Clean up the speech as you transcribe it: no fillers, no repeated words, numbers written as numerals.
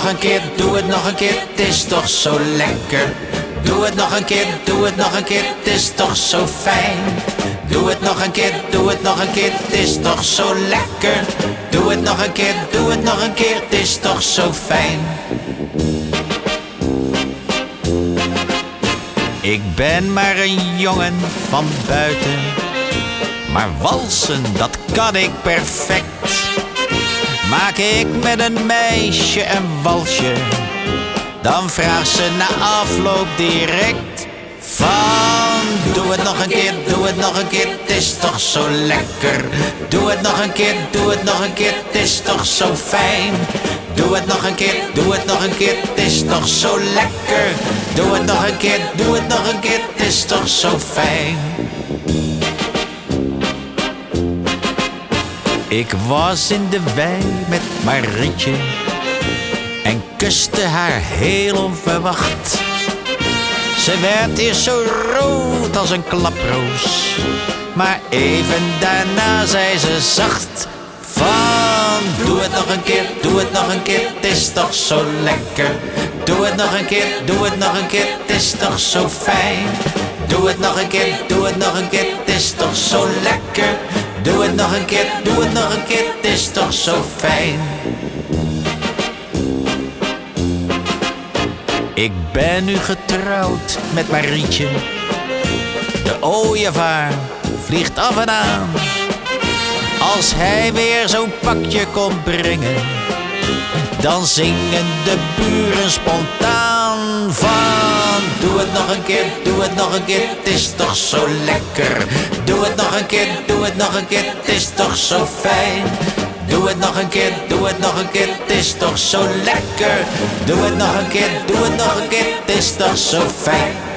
nog een keer, doe het nog een keer, het is toch zo lekker. Doe het nog een keer, doe het nog een keer, het is toch zo fijn. Doe het nog een keer, doe het nog een keer, het is toch zo lekker. Doe het nog een keer, doe het nog een keer, het is toch zo fijn. Ik ben maar een jongen van buiten, maar walsen, dat kan ik perfect. Maak ik met een meisje een walsje, dan vraagt ze na afloop direct van: doe het nog een keer, doe het nog een keer, het is toch zo lekker. Doe het nog een keer, doe het nog een keer, het is toch zo fijn. Doe het nog een keer, doe het nog een keer, het is toch zo lekker. Doe het nog een keer, doe het nog een keer, het is toch zo fijn. Ik was in de wei met Marietje en kuste haar heel onverwacht. Ze werd eerst zo rood als een klaproos, maar even daarna zei ze zacht van: doe het nog een keer, doe het nog een keer, het is toch zo lekker. Doe het nog een keer, doe het nog een keer, het is toch zo fijn. Doe het nog een keer, doe het nog een keer, het is toch zo lekker. Doe het nog een keer, doe het nog een keer, het is toch zo fijn. Ik ben nu getrouwd met Marietje. De ooievaar vliegt af en aan. Als hij weer zo'n pakje komt brengen, dan zingen de buren spontaan van: doe het nog een keer, doe het nog een keer, het is toch zo lekker. Doe het nog een keer, doe het nog een keer, het is toch zo fijn. Doe het nog een keer, doe het nog een keer, het is toch zo lekker. Doe het nog een keer, doe het nog een keer, het is toch zo fijn.